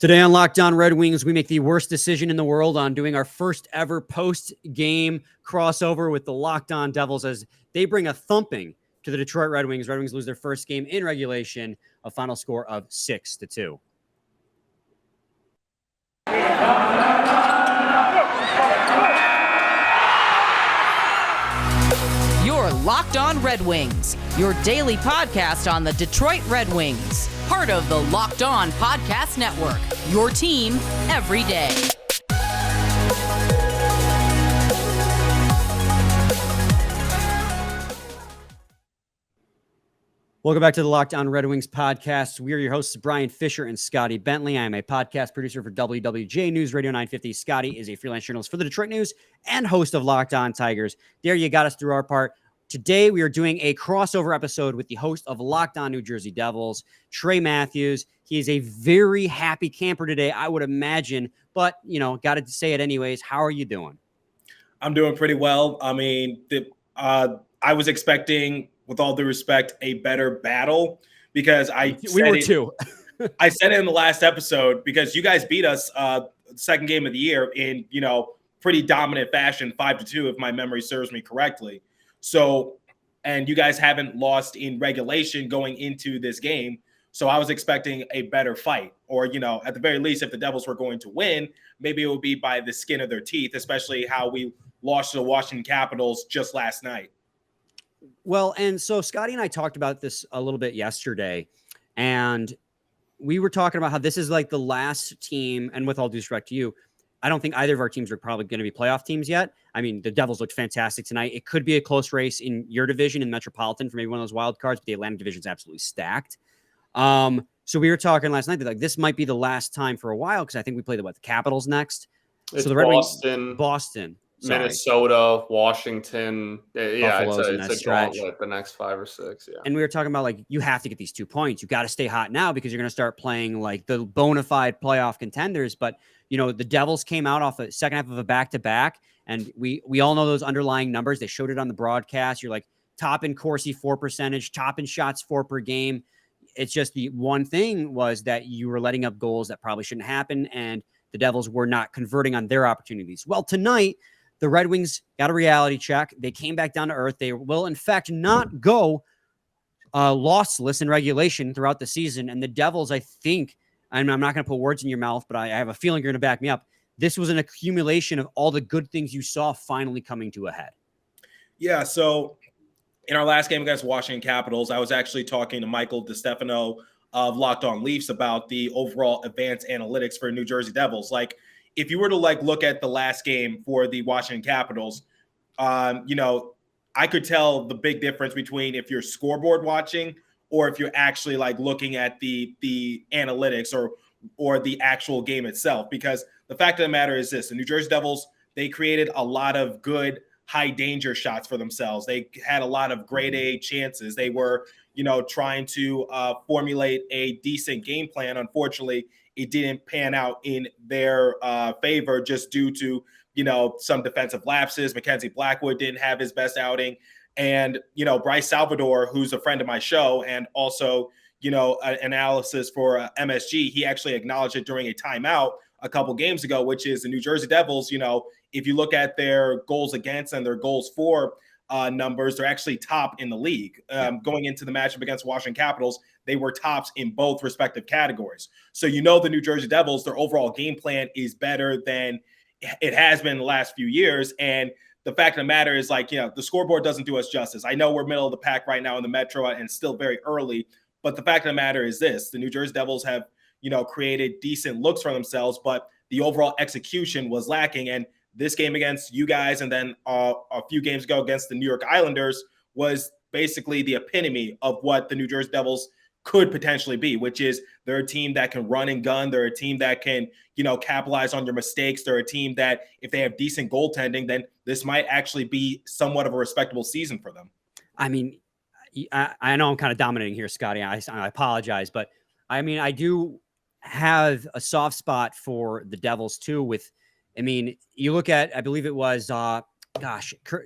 Today on Locked On Red Wings, we make the worst decision in the world on doing our first ever post-game crossover with the Locked On Devils as they bring a thumping to the Detroit Red Wings. Red Wings lose their first game in regulation, a final score of 6-2. You're Locked On Red Wings, your daily podcast on the Detroit Red Wings. Part of the Locked On Podcast Network, your team every day. Welcome back to the Locked On Red Wings podcast. We are your hosts, Brian Fisher and Scotty Bentley. I am a podcast producer for WWJ News Radio 950. Scotty is a freelance journalist for the Detroit News and host of Locked On Tigers. There, you got us through our part. Today, we are doing a crossover episode with the host of Locked On New Jersey Devils, Trey Matthews. He is a very happy camper today, I would imagine, but, got to say it anyways. How are you doing? I'm doing pretty well. I mean, I was expecting, with all due respect, a better battle because we were too. I said it in the last episode because you guys beat us second game of the year in, pretty dominant fashion, 5-2, if my memory serves me correctly. So, and you guys haven't lost in regulation going into this game. So I was expecting a better fight, or, at the very least, if the Devils were going to win, maybe it would be by the skin of their teeth, especially how we lost to the Washington Capitals just last night. Well, and so Scotty and I talked about this a little bit yesterday, and we were talking about how this is like the last team, and with all due respect to you, I don't think either of our teams are probably going to be playoff teams yet. I mean, the Devils looked fantastic tonight. It could be a close race in your division, in Metropolitan, for maybe one of those wild cards, but the Atlantic division is absolutely stacked. So we were talking last night that this might be the last time for a while because I think we play the Capitals next. It's so the Red Boston, sorry. Minnesota, Washington. Yeah, Buffalo's it's a gauntlet the next 5 or 6. Yeah. And we were talking about you have to get these 2 points. You got to stay hot now because you're going to start playing the bona fide playoff contenders. But, the Devils came out off a second half of a back-to-back, and we all know those underlying numbers. They showed it on the broadcast. You're top in Corsi for percentage, top in shots for per game. It's just the one thing was that you were letting up goals that probably shouldn't happen, and the Devils were not converting on their opportunities. Well, tonight, the Red Wings got a reality check. They came back down to earth. They will, in fact, not go lossless in regulation throughout the season. And the Devils, I think, I'm not going to put words in your mouth, but I have a feeling you're going to back me up. This was an accumulation of all the good things you saw finally coming to a head. Yeah, so in our last game against Washington Capitals, I was actually talking to Michael DeStefano of Locked On Leafs about the overall advanced analytics for New Jersey Devils. If you were to look at the last game for the Washington Capitals, I could tell the big difference between if you're scoreboard watching or if you're actually looking at the analytics or the actual game itself. Because the fact of the matter is this: the New Jersey Devils, they created a lot of good high danger shots for themselves. They had a lot of grade A chances. They were, trying to formulate a decent game plan. Unfortunately, it didn't pan out in their favor just due to, some defensive lapses. Mackenzie Blackwood didn't have his best outing. And, Bryce Salvador, who's a friend of my show and also, analysis for MSG, he actually acknowledged it during a timeout a couple games ago, which is the New Jersey Devils. If you look at their goals against and their goals for numbers, they're actually top in the league. Going into the matchup against Washington Capitals, they were tops in both respective categories. So, the New Jersey Devils, their overall game plan is better than it has been the last few years. And the fact of the matter is the scoreboard doesn't do us justice. I know we're middle of the pack right now in the Metro and still very early, but the fact of the matter is this: the New Jersey Devils have, created decent looks for themselves, but the overall execution was lacking. And this game against you guys and then a few games ago against the New York Islanders was basically the epitome of what the New Jersey Devils could potentially be, which is they're a team that can run and gun. They're a team that can, capitalize on your mistakes. They're a team that if they have decent goaltending, then this might actually be somewhat of a respectable season for them. I mean, I know I'm kind of dominating here, Scotty. I apologize, but I mean, I do have a soft spot for the Devils too. You look at, I believe it was,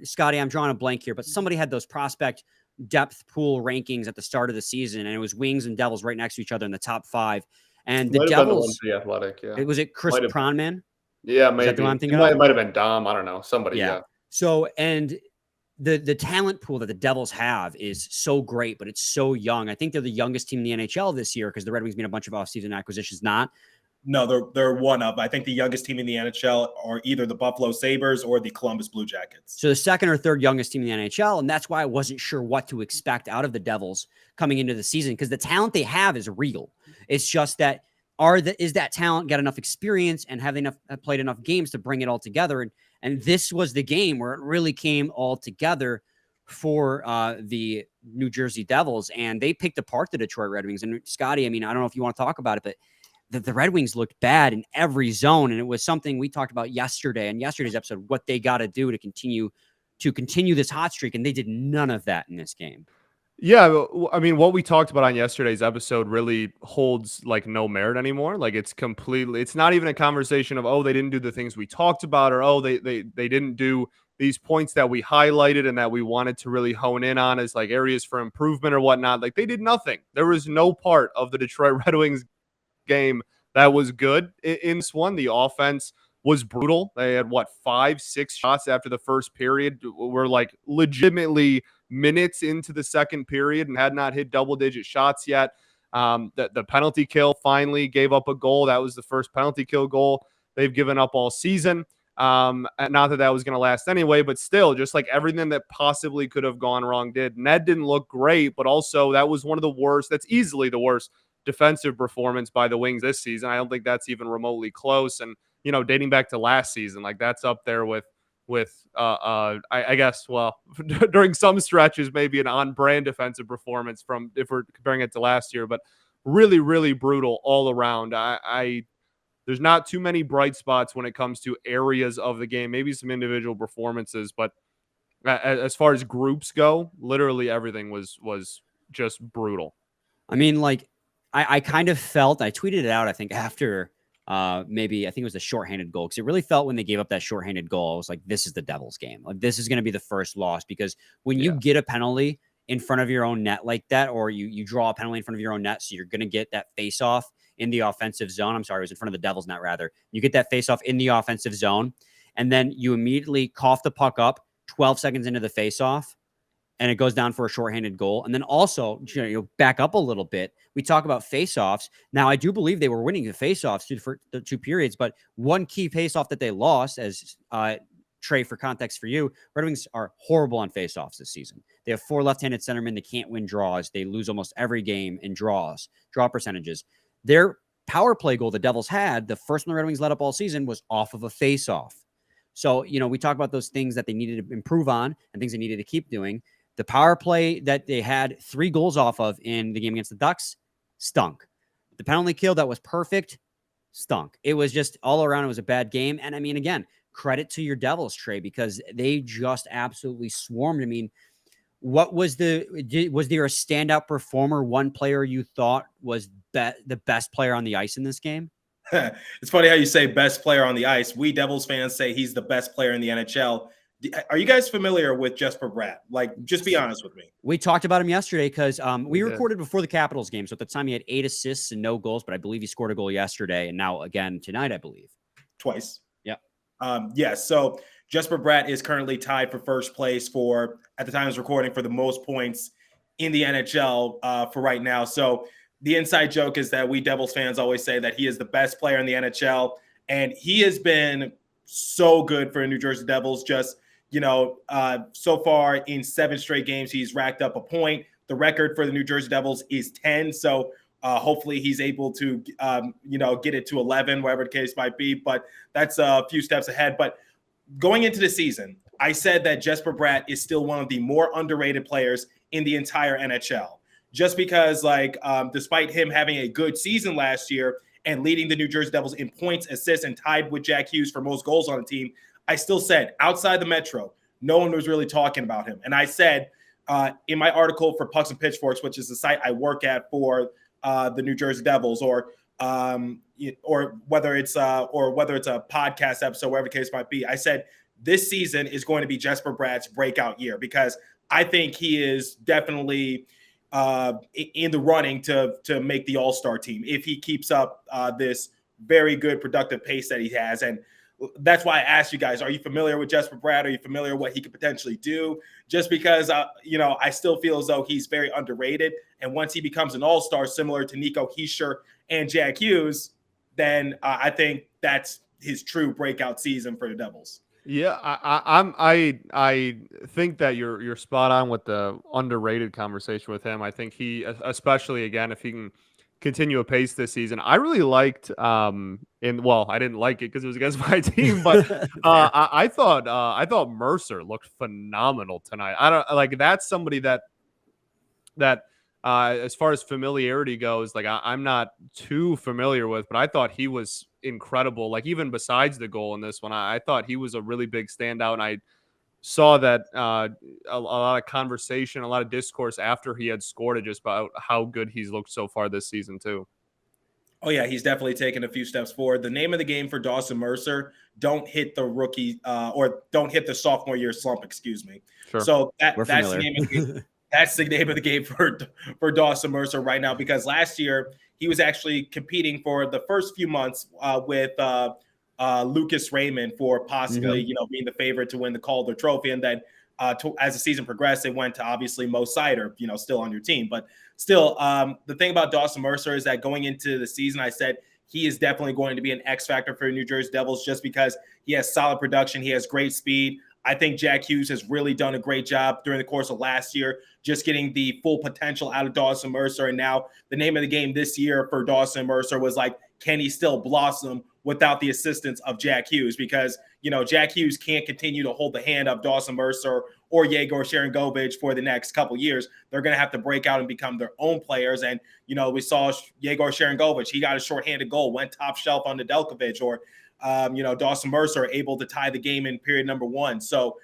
Scotty, I'm drawing a blank here, but somebody had those prospect depth pool rankings at the start of the season, and it was Wings and Devils right next to each other in the top 5. And the Might have been the one Devils, for the Athletic, yeah. was it Chris Might have. Pronman? Yeah, Is that the maybe. one I'm It thinking of? might have been Dom. I don't know. Somebody, yeah. So, and the talent pool that the Devils have is so great, but it's so young. I think they're the youngest team in the NHL this year because the Red Wings made a bunch of offseason acquisitions. No, they're one of. I think the youngest team in the NHL are either the Buffalo Sabres or the Columbus Blue Jackets. So the second or third youngest team in the NHL, and that's why I wasn't sure what to expect out of the Devils coming into the season because the talent they have is real. It's just that is that talent got enough experience and have played enough games to bring it all together? And this was the game where it really came all together for the New Jersey Devils, and they picked apart the Detroit Red Wings. And Scotty, I mean, I don't know if you want to talk about it, but the Red Wings looked bad in every zone. And it was something we talked about yesterday in yesterday's episode, what they got to do to continue this hot streak. And they did none of that in this game. Yeah, I mean, what we talked about on yesterday's episode really holds like no merit anymore. Like it's not even a conversation of, oh, they didn't do the things we talked about, or oh, they didn't do these points that we highlighted and that we wanted to really hone in on as like areas for improvement or whatnot. Like they did nothing. There was no part of the Detroit Red Wings game that was good in this one. The offense was brutal. They had 5-6 shots after the first period. Were like legitimately minutes into the second period and had not hit double-digit shots yet. The penalty kill finally gave up a goal. That was the first penalty kill goal they've given up all season. Not that was going to last anyway, but still, just like everything that possibly could have gone wrong did. Ned didn't look great, but also that was one of the worst. That's easily the worst defensive performance by the Wings this season. I don't think that's even remotely close. And dating back to last season, like that's up there with I guess, well, during some stretches, maybe an on-brand defensive performance from if we're comparing it to last year, but really, really brutal all around. There's not too many bright spots when it comes to areas of the game, maybe some individual performances, but as far as groups go, literally everything was just brutal. I mean, like I kind of felt, I tweeted it out, I think after maybe I think it was a shorthanded goal, because it really felt when they gave up that shorthanded goal, I was like, this is the Devils game. Like this is going to be the first loss, because when you get a penalty in front of your own net like that, or you draw a penalty in front of your own net, so you're going to get that face off in the offensive zone. I'm sorry, it was in front of the Devils net rather. You get that face off in the offensive zone, and then you immediately cough the puck up 12 seconds into the face off, and it goes down for a shorthanded goal. And then also, back up a little bit. We talk about face-offs. Now, I do believe they were winning the face-offs for the two periods, but one key face-off that they lost, as Trey, for context for you, Red Wings are horrible on face-offs this season. They have 4 left-handed centermen. They can't win draws. They lose almost every game in draw percentages. Their power play goal the Devils had, the first one the Red Wings let up all season, was off of a face-off. So, we talk about those things that they needed to improve on and things they needed to keep doing. The power play that they had 3 goals off of in the game against the Ducks stunk. The penalty kill that was perfect stunk. It was just all around. It was a bad game. And I mean, again, credit to your Devils, Trey, because they just absolutely swarmed. I mean, was there a standout performer, one player you thought was the best player on the ice in this game? It's funny how you say best player on the ice. We Devils fans say he's the best player in the NHL. Are you guys familiar with Jesper Bratt? Like, just be honest with me. We talked about him yesterday because we recorded before the Capitals game. So at the time he had 8 assists and no goals, but I believe he scored a goal yesterday and now again tonight, I believe. Twice. Yep. Yes. So Jesper Bratt is currently tied for first place for, at the time of this recording, for the most points in the NHL for right now. So the inside joke is that we Devils fans always say that he is the best player in the NHL. And he has been so good for the New Jersey Devils. Just, so far in 7 straight games, he's racked up a point. The record for the New Jersey Devils is 10. So hopefully he's able to, get it to 11, whatever the case might be. But that's a few steps ahead. But going into the season, I said that Jesper Bratt is still one of the more underrated players in the entire NHL. Just because, despite him having a good season last year and leading the New Jersey Devils in points, assists, and tied with Jack Hughes for most goals on the team, I still said outside the Metro, no one was really talking about him. And I said in my article for Pucks and Pitchforks, which is the site I work at for the New Jersey Devils, or whether it's a podcast episode, whatever the case might be, I said this season is going to be Jesper Bratt's breakout year, because I think he is definitely in the running to make the All-Star team if he keeps up this very good productive pace that he has. And that's why I asked you guys, are you familiar with Jesper Bratt? Are you familiar with what he could potentially do? Just because, I still feel as though he's very underrated. And once he becomes an all-star, similar to Nico Hischier and Jack Hughes, then I think that's his true breakout season for the Devils. Yeah, I think that you're spot on with the underrated conversation with him. I think he, especially again, if he can continue a pace this season. I really liked I didn't like it because it was against my team, but I thought Mercer looked phenomenal tonight. I don't like that's somebody that as far as familiarity goes, like I'm not too familiar with, but I thought he was incredible. Like even besides the goal in this one, I thought he was a really big standout, and I saw that a lot of conversation, a lot of discourse after he had scored it just about how good he's looked so far this season too. Oh yeah, he's definitely taken a few steps forward. The name of the game for Dawson Mercer, don't hit the rookie or don't hit the sophomore year slump, excuse me. Sure. So that's the name of the game. That's the name of the game for Dawson Mercer right now, because last year he was actually competing for the first few months with Lucas Raymond for possibly, being the favorite to win the Calder Trophy. And then as the season progressed, it went to obviously Mo Sider, still on your team. But still, the thing about Dawson Mercer is that going into the season, I said he is definitely going to be an X factor for the New Jersey Devils just because he has solid production. He has great speed. I think Jack Hughes has really done a great job during the course of last year, just getting the full potential out of Dawson Mercer. And now the name of the game this year for Dawson Mercer was like, can he still blossom without the assistance of Jack Hughes? Because, Jack Hughes can't continue to hold the hand of Dawson Mercer or Yegor Sharangovich for the next couple years. They're going to have to break out and become their own players. And, we saw Yegor Sharangovich, he got a shorthanded goal, went top shelf on Nedeljkovic, or Dawson Mercer able to tie the game in period number 1. So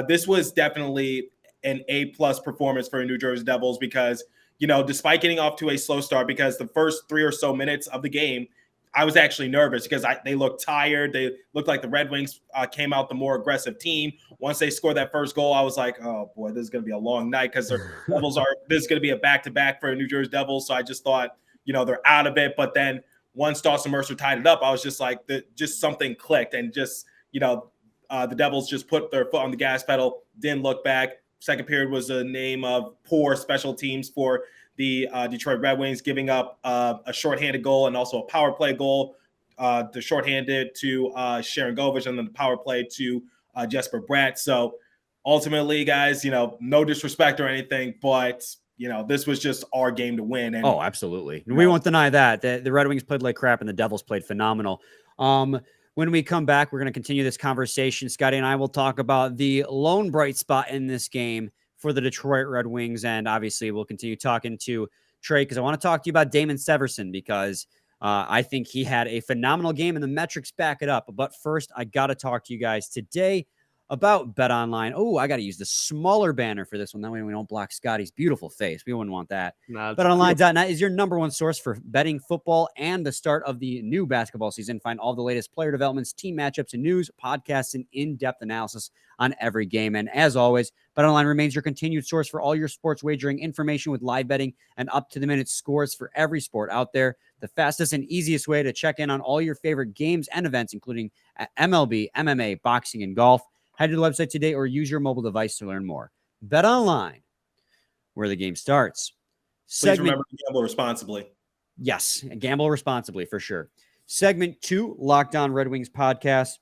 this was definitely an A+ performance for the New Jersey Devils because, despite getting off to a slow start, because the first 3 or so minutes of the game, I was actually nervous because they looked tired. They looked like the Red Wings came out the more aggressive team. Once they scored that first goal, I was like, oh boy, this is going to be a long night because the Devils this is going to be a back-to-back for the New Jersey Devils. So I just thought, they're out of it. But then once Dawson Mercer tied it up, I was just like, just something clicked, and just, the Devils just put their foot on the gas pedal, didn't look back. Second period was a name of poor special teams for the Detroit Red Wings, giving up a shorthanded goal and also a power play goal. The shorthanded to Sharangovich, and then the power play to Jesper Bratt. So ultimately, guys, no disrespect or anything, but this was just our game to win. And, absolutely. We won't deny that. The Red Wings played like crap and the Devils played phenomenal. When we come back, we're going to continue this conversation. Scotty and I will talk about the lone bright spot in this game for the Detroit Red Wings. And obviously we'll continue talking to Trey because I want to talk to you about Damon Severson because I think he had a phenomenal game and the metrics back it up. But first, I got to talk to you guys today about BetOnline. Oh, I got to use the smaller banner for this one. That way we don't block Scotty's beautiful face. We wouldn't want that. BetOnline.net is your number one source for betting football and the start of the new basketball season. Find all the latest player developments, team matchups, and news, podcasts, and in-depth analysis on every game. And as always, BetOnline remains your continued source for all your sports wagering information with live betting and up-to-the-minute scores for every sport out there. The fastest and easiest way to check in on all your favorite games and events, including MLB, MMA, boxing, and golf. Head to the website today or use your mobile device to learn more. BetOnline, where the game starts. Please remember to gamble responsibly. Yes, gamble responsibly for sure. Segment 2, Locked On Red Wings podcast.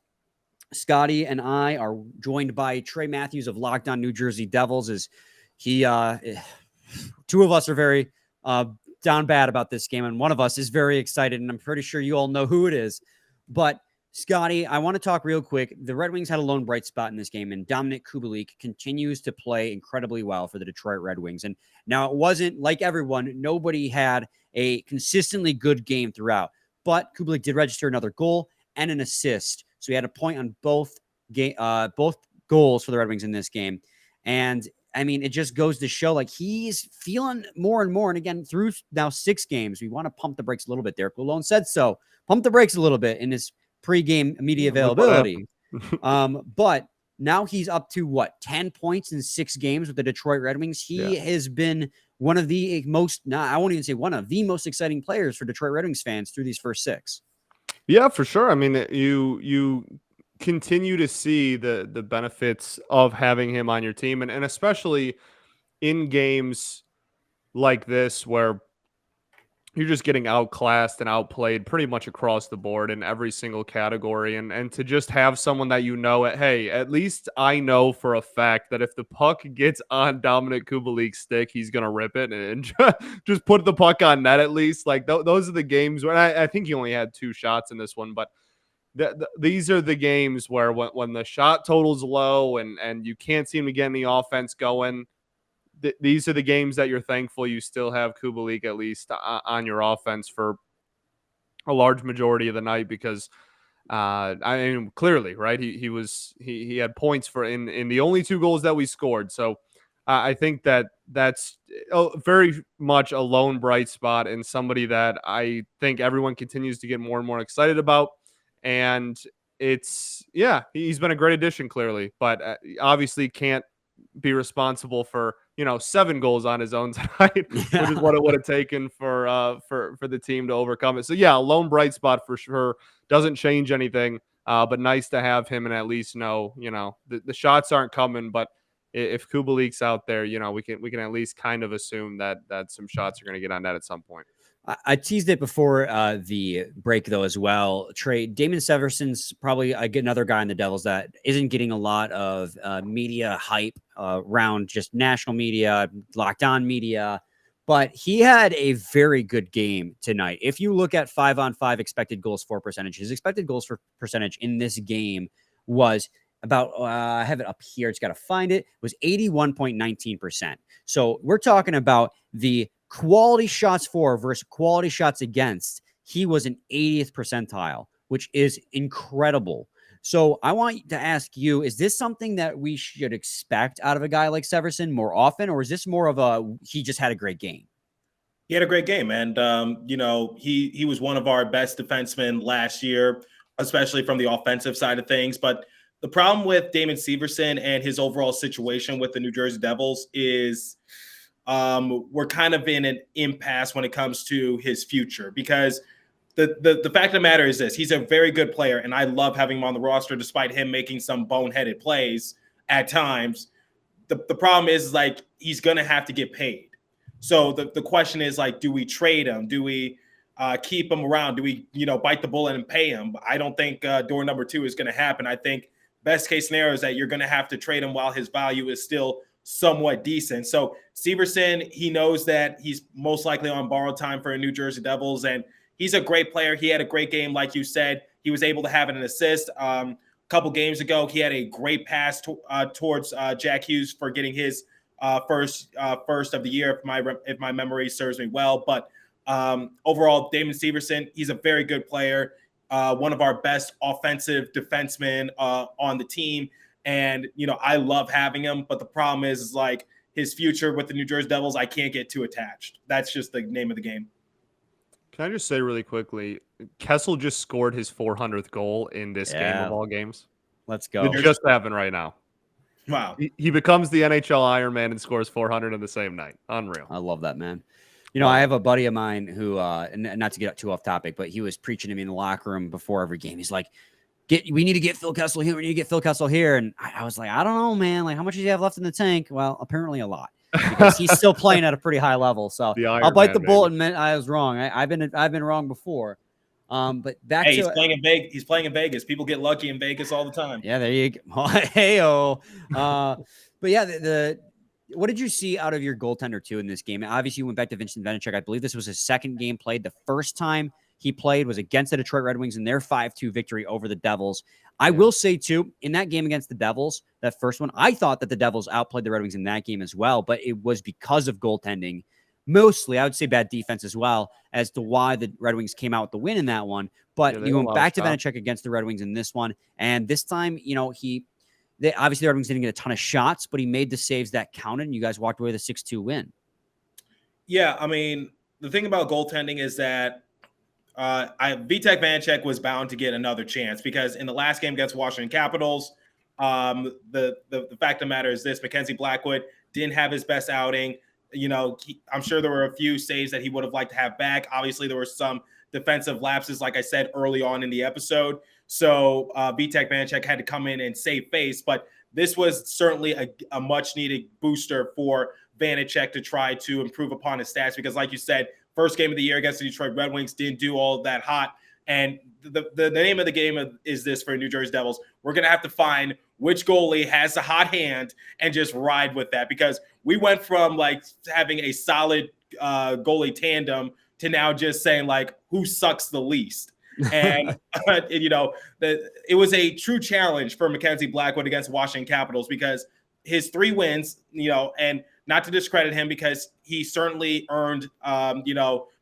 Scotty and I are joined by Trey Matthews of Locked On New Jersey Devils. As he, two of us are very down bad about this game, and one of us is very excited, and I'm pretty sure you all know who it is. But Scotty, I want to talk real quick. The Red Wings had a lone bright spot in this game, and Dominik Kubalik continues to play incredibly well for the Detroit Red Wings. And now it wasn't like everyone. Nobody had a consistently good game throughout, but Kubalik did register another goal and an assist. So he had a point on both goals for the Red Wings in this game. And I mean, it just goes to show like he's feeling more and more. And again, through now 6 games, we want to pump the brakes a little bit. Derek Lalonde said so. Pump the brakes a little bit in his pre-game media availability. But now he's up to 10 points in 6 games with the Detroit Red Wings. He has been one of the most, I won't even say one of the most exciting players for Detroit Red Wings fans through these first 6. Yeah, for sure. I mean, you continue to see the benefits of having him on your team, and especially in games like this where you're just getting outclassed and outplayed pretty much across the board in every single category. And to just have someone that hey, at least I know for a fact that if the puck gets on Dominik Kubalik's stick, he's going to rip it and just put the puck on net at least. Like those are the games where I think he only had 2 shots in this one, but these are the games where when the shot total's low and you can't seem to get any offense going, these are the games that you're thankful you still have Kubalik at least on your offense for a large majority of the night, because I mean, clearly, right? He had points for in the only 2 goals that we scored. So I think that's very much a lone bright spot and somebody that I think everyone continues to get more and more excited about. And he's been a great addition clearly, but obviously can't be responsible for 7 goals on his own tonight, which is what it would have taken for the team to overcome it. So yeah, a lone bright spot for sure. Doesn't change anything, but nice to have him and at least know the shots aren't coming, but if Kubalik's out there, we can at least kind of assume that some shots are going to get on net at some point. I teased it before the break, though, as well. Trey, Damon Severson's probably another guy in the Devils that isn't getting a lot of media hype around just national media, locked on media, but he had a very good game tonight. If you look at 5-on-5 expected goals for percentage, his expected goals for percentage in this game was about, I have it up here, it's got to find it, was 81.19%. So we're talking about the quality shots for versus quality shots against. He was an 80th percentile, which is incredible. So I want to ask you, is this something that we should expect out of a guy like Severson more often, or is this more of he just had a great game? He had a great game, and he was one of our best defensemen last year, especially from the offensive side of things. But the problem with Damon Severson and his overall situation with the New Jersey Devils is we're kind of in an impasse when it comes to his future, because the fact of the matter is this: he's a very good player, and I love having him on the roster despite him making some boneheaded plays at times. The problem is like he's going to have to get paid. So the question is like, do we trade him? Do we keep him around? Do we bite the bullet and pay him? I don't think door number 2 is going to happen. I think best case scenario is that you're going to have to trade him while his value is still somewhat decent. So Severson, he knows that he's most likely on borrowed time for a New Jersey Devils, and he's a great player. He had a great game, like you said. He was able to have an assist. A couple games ago, he had a great pass towards Jack Hughes for getting his first of the year, if my memory serves me well. But overall, Damon Severson, he's a very good player, one of our best offensive defensemen on the team. And, I love having him, but the problem is like his future with the New Jersey Devils, I can't get too attached. That's just the name of the game. Can I just say really quickly, Kessel just scored his 400th goal in this game of all games. Let's go. It just happened right now. Wow. He becomes the NHL Iron Man and scores 400 in the same night. Unreal. I love that, man. I have a buddy of mine who, and not to get too off topic, but he was preaching to me in the locker room before every game. He's like, we need to get Phil Kessel here. We need to get Phil Kessel here. And I was like, I don't know, man. Like, how much does he have left in the tank? Well, apparently a lot, because he's still playing at a pretty high level. So I'll bite the bullet and admit I was wrong. I've been wrong before. But back to he's playing in Vegas. He's playing in Vegas. People get lucky in Vegas all the time. Yeah, there you go. Hey-o. But yeah, what did you see out of your goaltender too in this game? Obviously, you went back to Vincent Vanacek. I believe this was his second game played. The first time he played was against the Detroit Red Wings in their 5-2 victory over the Devils. I will say, too, in that game against the Devils, that first one, I thought that the Devils outplayed the Red Wings in that game as well, but it was because of goaltending. Mostly, I would say bad defense as well, as to why the Red Wings came out with the win in that one. But you went back to Vanacek against the Red Wings in this one, and this time, obviously the Red Wings didn't get a ton of shots, but he made the saves that counted, and you guys walked away with a 6-2 win. Yeah, I mean, the thing about goaltending is that Vitek Vanacek was bound to get another chance, because in the last game against Washington Capitals, the fact of the matter is this: Mackenzie Blackwood didn't have his best outing. I'm sure there were a few saves that he would have liked to have back. Obviously, there were some defensive lapses, like I said early on in the episode. So Vitek Vanacek had to come in and save face, but this was certainly a much needed booster for Vanacek to try to improve upon his stats, because like you said, first game of the year against the Detroit Red Wings didn't do all that hot. And the name of the game is this for New Jersey Devils. We're going to have to find which goalie has a hot hand and just ride with that, because we went from like having a solid goalie tandem to now just saying like who sucks the least. And it was a true challenge for Mackenzie Blackwood against Washington Capitals, because his 3 wins, and not to discredit him, because he certainly earned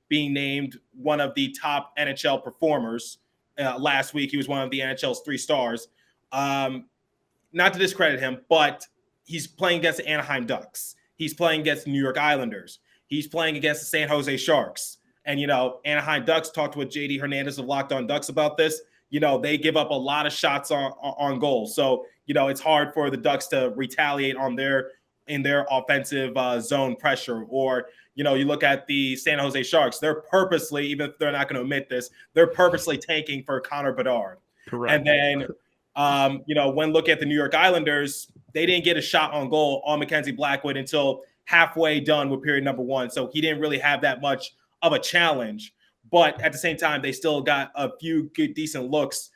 being named one of the top NHL performers last week. He was one of the NHL's 3 stars. Not to discredit him, but he's playing against the Anaheim Ducks. He's playing against the New York Islanders. He's playing against the San Jose Sharks. And, Anaheim Ducks, talked with JD Hernandez of Locked On Ducks about this. They give up a lot of shots on goal. So, it's hard for the Ducks to retaliate in their offensive zone pressure. Or, you look at the San Jose Sharks, they're purposely, even if they're not going to admit this, they're purposely tanking for Connor Bedard. Correct. And then, when look at the New York Islanders, they didn't get a shot on goal on Mackenzie Blackwood until halfway done with period number 1. So he didn't really have that much of a challenge, but at the same time, they still got a few good, decent looks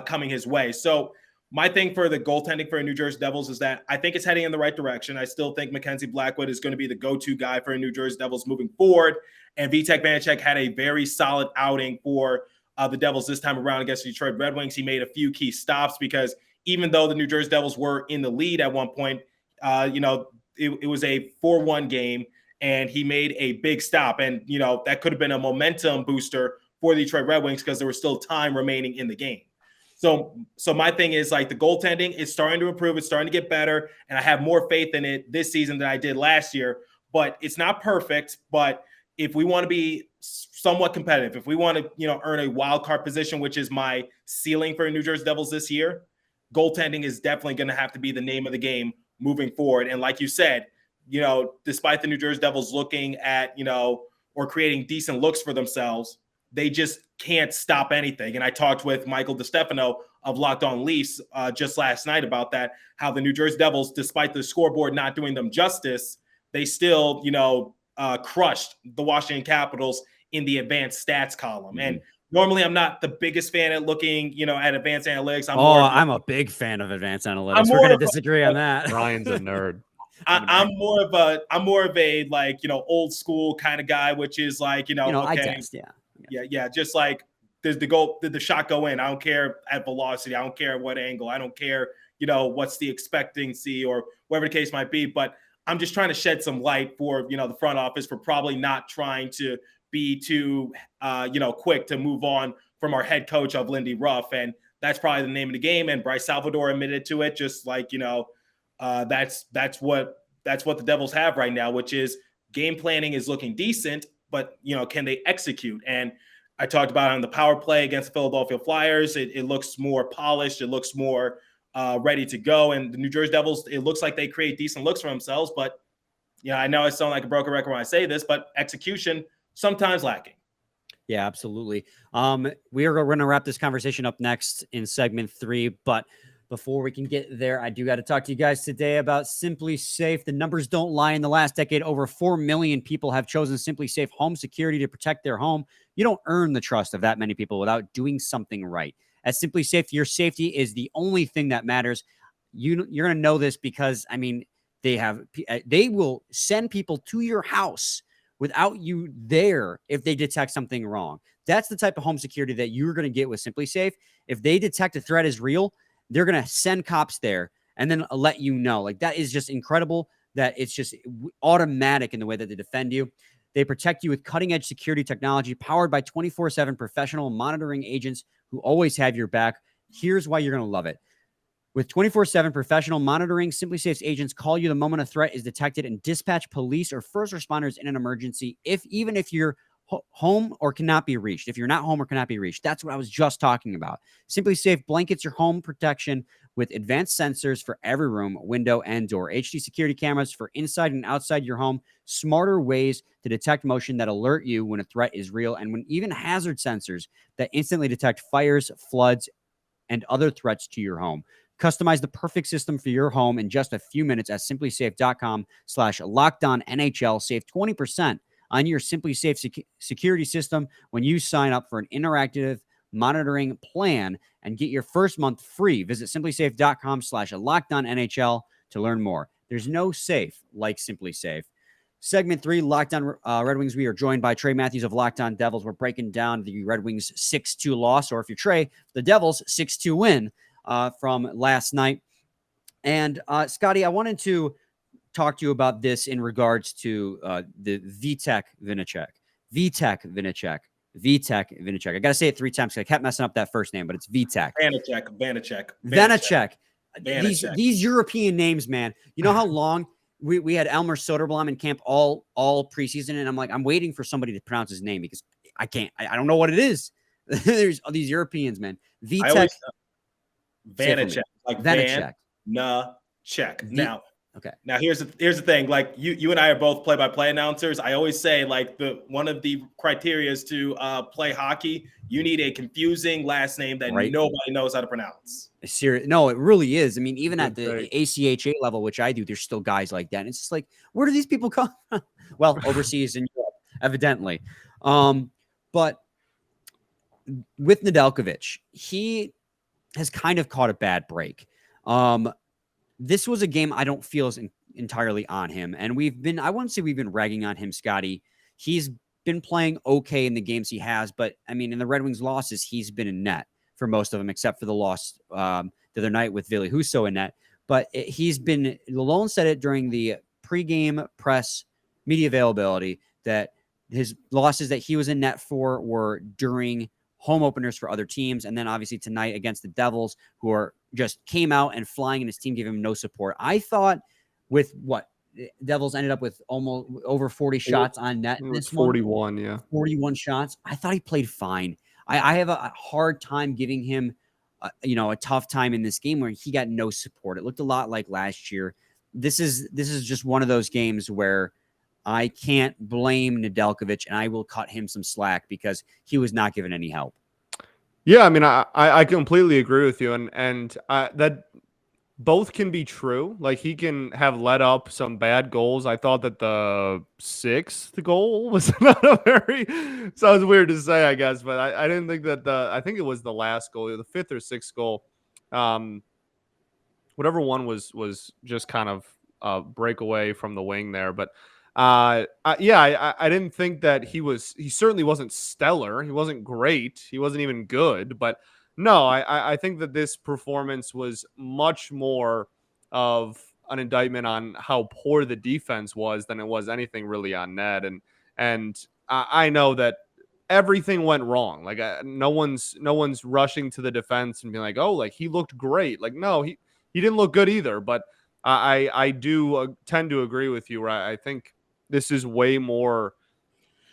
coming his way. So my thing for the goaltending for the New Jersey Devils is that I think it's heading in the right direction. I still think Mackenzie Blackwood is going to be the go-to guy for the New Jersey Devils moving forward. And Vitek Vanacek had a very solid outing for the Devils this time around against the Detroit Red Wings. He made a few key stops, because even though the New Jersey Devils were in the lead at one point, it was a 4-1 game, and he made a big stop. And, that could have been a momentum booster for the Detroit Red Wings, because there was still time remaining in the game. So my thing is, like, the goaltending is starting to improve. It's starting to get better. And I have more faith in it this season than I did last year. But it's not perfect. But if we want to be somewhat competitive, if we want to, earn a wild card position, which is my ceiling for New Jersey Devils this year, goaltending is definitely going to have to be the name of the game moving forward. And like you said, despite the New Jersey Devils looking at, or creating decent looks for themselves, they just can't stop anything. And I talked with Michael DeStefano of Locked On Leafs just last night about that, how the New Jersey Devils, despite the scoreboard not doing them justice, they still, crushed the Washington Capitals in the advanced stats column. Mm-hmm. And normally I'm not the biggest fan at looking, at advanced analytics. I'm a big fan of advanced analytics. We're going to disagree on that. Ryan's a nerd. I'm more of a like, old school kind of guy, which is like, okay, I test, yeah. Just like, did the shot go in? I don't care at velocity. I don't care at what angle. I don't care, what's the expectancy or whatever the case might be. But I'm just trying to shed some light for, the front office for probably not trying to be too, quick to move on from our head coach of Lindy Ruff. And that's probably the name of the game. And Bryce Salvador admitted to it, just like, that's what the Devils have right now, which is game planning is looking decent, but can they execute? And I talked about it on the power play against the Philadelphia Flyers. It looks more polished. It looks more ready to go. And the New Jersey Devils, it looks like they create decent looks for themselves. But I know I sound like a broken record when I say this, but execution sometimes lacking. Yeah, absolutely. We are going to wrap this conversation up next in segment 3, but before we can get there, I do got to talk to you guys today about SimpliSafe. The numbers don't lie. In the last decade, over 4 million people have chosen SimpliSafe home security to protect their home. You don't earn the trust of that many people without doing something right. At SimpliSafe, your safety is the only thing that matters. You're going to know this because, they will send people to your house without you there if they detect something wrong. That's the type of home security that you're going to get with SimpliSafe. If they detect a threat is real, they're going to send cops there and then let you know. Like, that is just incredible that it's just automatic in the way that they defend you. They protect you with cutting-edge security technology powered by 24/7 professional monitoring agents who always have your back. Here's why you're going to love it. With 24/7 professional monitoring, SimpliSafe's agents call you the moment a threat is detected and dispatch police or first responders in an emergency, even if you're home or cannot be reached. If you're not home or cannot be reached, that's what I was just talking about. SimpliSafe blankets your home protection with advanced sensors for every room, window, and door, HD security cameras for inside and outside your home, smarter ways to detect motion that alert you when a threat is real, and when even hazard sensors that instantly detect fires, floods, and other threats to your home. Customize the perfect system for your home in just a few minutes at simplisafe.com/LockedOnNHL. Save 20% on your SimpliSafe security system when you sign up for an interactive monitoring plan and get your first month free. Visit simplisafe.com/LockedOnNHL to learn more. There's no safe like SimpliSafe. Segment 3, Locked On Red Wings. We are joined by Trey Matthews of Locked On Devils. We're breaking down the Red Wings 6-2 loss, or if you're Trey, the Devils 6-2 win from last night. And Scotty, I wanted to talk to you about this in regards to the Vitek Vinacek. I got to say it 3 times because I kept messing up that first name, but it's Vitek. Vanacek. These European names, man. You know how long we had Elmer Soderblom in camp all preseason, and I'm waiting for somebody to pronounce his name because I can't. I don't know what it is. There's all these Europeans, man. Vitek. Vanacek. Like Vanacek. Check. Now, okay. Now here's the thing. Like you and I are both play-by-play announcers. I always say like one of the criteria is to play hockey. You need a confusing last name that nobody knows how to pronounce. Serious? No, it really is. I mean, even at the ACHA level, which I do, there's still guys like that. And it's just like, where do these people come from? Well, overseas in Europe, evidently. But with Nedeljkovic, he has kind of caught a bad break. This was a game I don't feel is entirely on him. And I wouldn't say we've been ragging on him, Scotty. He's been playing okay in the games he has, but I mean, in the Red Wings losses, he's been in net for most of them, except for the loss the other night with Ville Husso in net. But Lalonde said it during the pregame press media availability that his losses that he was in net for were during home openers for other teams. And then obviously tonight against the Devils, who are just came out and flying, and his team gave him no support. I thought with Devils ended up with almost over 40 shots on net. This 41, yeah. 41 shots. I thought he played fine. I have a hard time giving him, a tough time in this game where he got no support. It looked a lot like last year. This is just one of those games where I can't blame Nedeljkovic, and I will cut him some slack because he was not given any help. Yeah, I mean, I completely agree with you, and that both can be true. Like, he can have let up some bad goals. I thought that the 6th goal was not a very sounds weird to say, I guess, but I didn't think that I think it was the last goal, the 5th or 6th goal. Whatever one was just kind of a breakaway from the wing there, but I didn't think that he certainly wasn't stellar. He wasn't great. He wasn't even good, but no, I think that this performance was much more of an indictment on how poor the defense was than it was anything really on net. And I know that everything went wrong. Like, no one's rushing to the defense and being like, oh, like he looked great. Like, no, he didn't look good either. But I do tend to agree with you. Right? I think this is way more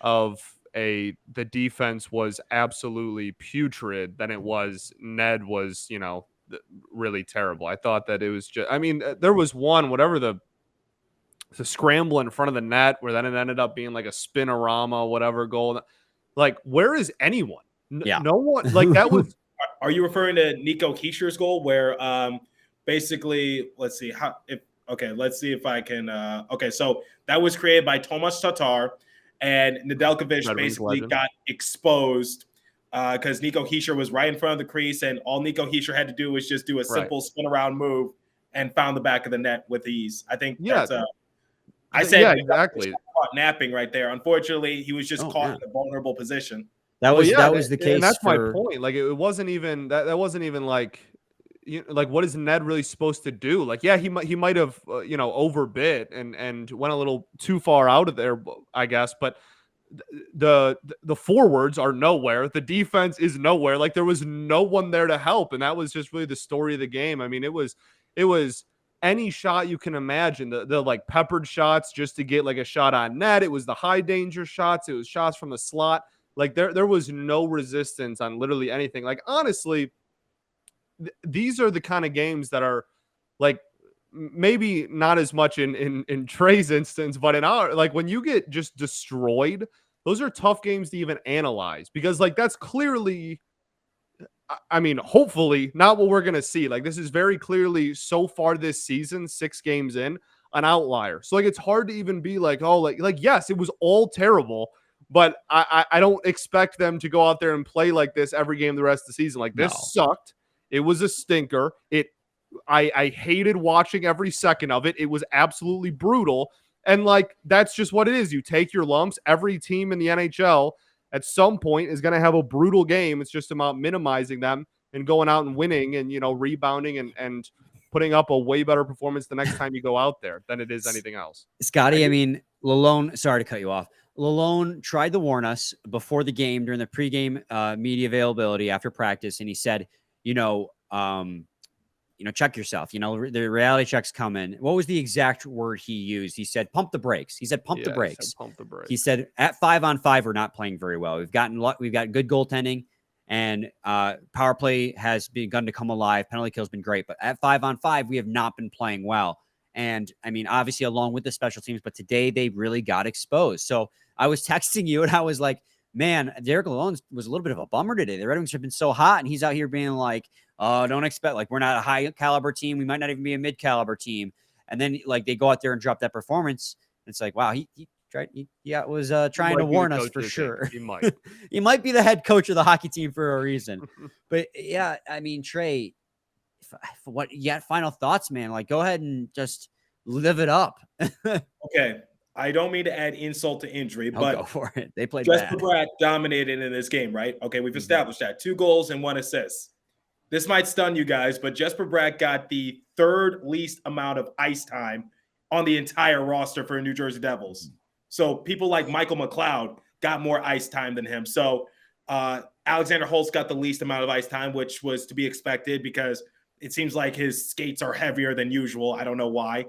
of the defense was absolutely putrid than it was Ned was, really terrible. I thought that it was just, I mean, there was one, whatever the scramble in front of the net where then it ended up being like a spinorama, whatever goal. Like, where is anyone? No one. Like, that was. Are you referring to Nico Hischier's goal where basically, let's see if I can. Okay, so that was created by Tomas Tatar, and Nedeljkovic basically got exposed because Nico Hischier was right in front of the crease, and all Nico Hischier had to do was just do a simple spin around move and found the back of the net with ease. I think that's I said exactly. Caught napping right there. Unfortunately, he was just caught in a vulnerable position. That was the case. And that's my point. Like, it wasn't even that wasn't even like, like, what is Ned really supposed to do? Like, yeah, he might have overbid and went a little too far out of there, I guess. But the forwards are nowhere. The defense is nowhere. Like, there was no one there to help, and that was just really the story of the game. I mean, it was any shot you can imagine. The like peppered shots just to get like a shot on net. It was the high danger shots. It was shots from the slot. Like, there was no resistance on literally anything. Like, honestly, these are the kind of games that are like maybe not as much in Trey's instance, but in our, like, when you get just destroyed, those are tough games to even analyze, because like that's clearly, I mean, hopefully not what we're going to see. Like, this is very clearly so far this season, 6 games in, an outlier. So like, it's hard to even be like, oh, like, yes, it was all terrible, but I don't expect them to go out there and play like this every game the rest of the season. Like, this sucked. It was a stinker. I hated watching every second of it. It was absolutely brutal. And like, that's just what it is. You take your lumps. Every team in the NHL at some point is going to have a brutal game. It's just about minimizing them and going out and winning and, rebounding and putting up a way better performance the next time you go out there than it is anything else. Scotty, I mean, Lalone, sorry to cut you off. Lalone tried to warn us before the game during the pregame media availability after practice. And he said, check yourself. The reality check's coming. What was the exact word he used? He said, pump the brakes. He said, pump the brakes. Pump the brakes. He said, at 5-on-5, we're not playing very well. We've got good goaltending, and power play has begun to come alive. Penalty kill has been great, but at 5-on-5, we have not been playing well. And I mean, obviously, along with the special teams, but today they really got exposed. So I was texting you, and I was like, man, Derek Lalone was a little bit of a bummer today. The Red Wings have been so hot, and he's out here being like, don't expect, like, we're not a high caliber team. We might not even be a mid caliber team. And then like they go out there and drop that performance. It's like, wow, he was trying to warn us for sure. He might. He might be the head coach of the hockey team for a reason. But yeah, I mean, Trey, what you got final thoughts, man? Like, go ahead and just live it up. Okay. I don't mean to add insult to injury, but go for it. They played Jesper bad. Bratt dominated in this game, right? Okay, we've established that. 2 goals and 1 assist. This might stun you guys, but Jesper Bratt got the 3rd least amount of ice time on the entire roster for New Jersey Devils. So people like Michael McLeod got more ice time than him. So Alexander Holtz got the least amount of ice time, which was to be expected because it seems like his skates are heavier than usual. I don't know why.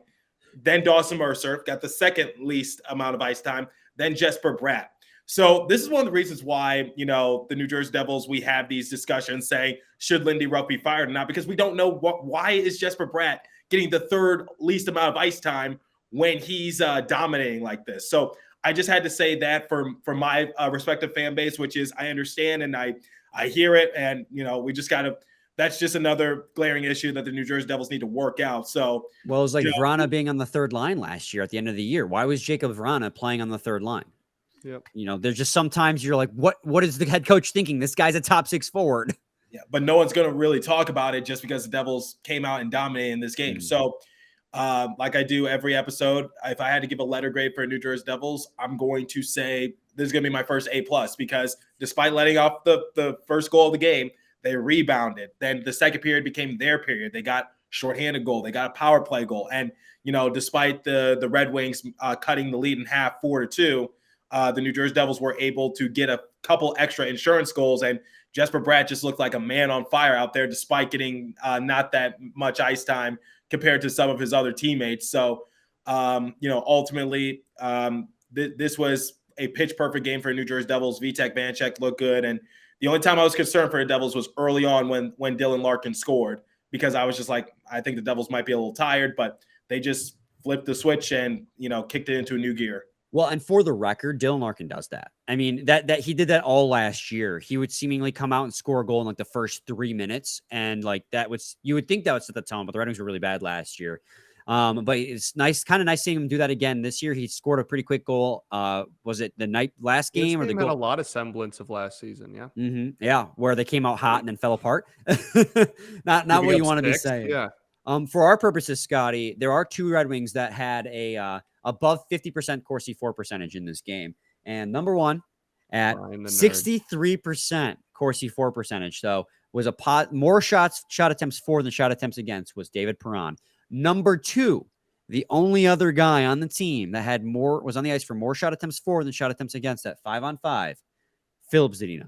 Then Dawson Mercer got the 2nd least amount of ice time. Then Jesper Bratt. So this is one of the reasons why, the New Jersey Devils, we have these discussions saying, should Lindy Ruff be fired or not? Because we don't know why is Jesper Bratt getting the 3rd least amount of ice time when he's dominating like this. So I just had to say that for my respective fan base, which is I understand and I hear it. And, we just got to, that's just another glaring issue that the New Jersey Devils need to work out. So, well, it was like Vrana being on the 3rd line last year at the end of the year. Why was Jacob Vrana playing on the 3rd line? Yep. There's just sometimes you're like, what is the head coach thinking? This guy's a top 6 forward. Yeah, but no one's going to really talk about it just because the Devils came out and dominated in this game. So, like I do every episode, if I had to give a letter grade for New Jersey Devils, I'm going to say this is going to be my first A+, because despite letting off the first goal of the game, they rebounded. Then the second period became their period. They got shorthanded goal. They got a power play goal. And, despite the Red Wings cutting the lead in half 4-2, the New Jersey Devils were able to get a couple extra insurance goals. And Jesper Bratt just looked like a man on fire out there, despite getting not that much ice time compared to some of his other teammates. So, ultimately, this was a pitch-perfect game for New Jersey Devils. Vitek Vanecek looked good. And the only time I was concerned for the Devils was early on when Dylan Larkin scored, because I was just like, I think the Devils might be a little tired, but they just flipped the switch and, kicked it into a new gear. Well, and for the record, Dylan Larkin does that. I mean, that he did that all last year. He would seemingly come out and score a goal in like the first 3 minutes. And like you would think that would set the tone, but the Red Wings were really bad last year. But it's kind of nice seeing him do that again this year. He scored a pretty quick goal. Was it the last game or the goal? Had a lot of semblance of last season. Yeah. Mm-hmm. Yeah. Where they came out hot and then fell apart. not what you want to be saying. Yeah. For our purposes, Scotty, there are 2 Red Wings that had a above 50% Corsi for percentage in this game. And number 1 at 63% Corsi for percentage. So was more shot attempts for than shot attempts against was David Perron. Number 2, the only other guy on the team that was on the ice for more shot attempts for than shot attempts against at 5-on-5, Filip Zadina.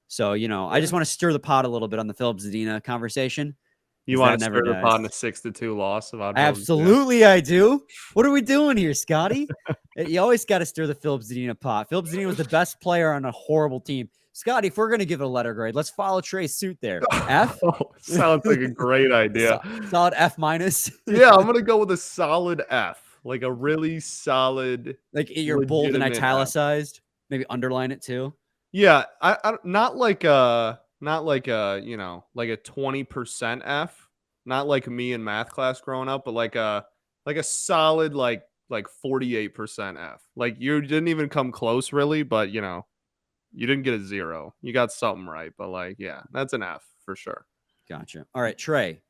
So, I just want to stir the pot a little bit on the Filip Zadina conversation. You want to stir the pot in a 6-2 loss? Absolutely, I do. What are we doing here, Scotty? You always got to stir the Filip Zadina pot. Filip Zadina was the best player on a horrible team. Scotty, if we're going to give it a letter grade, let's follow Trey's suit there. F? Sounds like a great idea. Solid F minus. Yeah, I'm going to go with a solid F. Like a really solid. Like you're bold and legitimate F. italicized. Maybe underline it too. Yeah, I not like a like a 20% F. Not like me in math class growing up, but like a solid like 48% F. Like you didn't even come close really, but you didn't get a 0. You got something right, but like yeah, that's an F for sure. Gotcha. All right, Trey.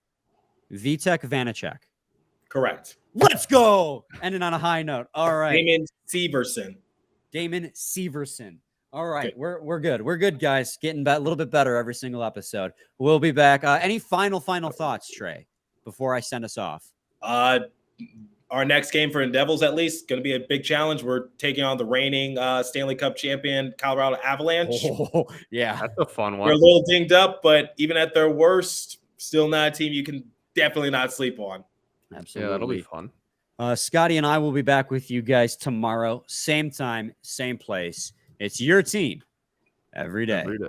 Vitek Vanacek. Correct. Let's go. Ending on a high note. All right. Damon Severson. All right. Good. We're good. We're good, guys. Getting a little bit better every single episode. We'll be back. Any final thoughts, Trey, before I send us off? Our next game for the Devils, at least, going to be a big challenge. We're taking on the reigning Stanley Cup champion, Colorado Avalanche. Oh, yeah. That's a fun one. They're a little dinged up, but even at their worst, still not a team you can definitely not sleep on. Absolutely. Yeah, that'll be fun. Scotty and I will be back with you guys tomorrow. Same time, same place. It's your team every day. Every day.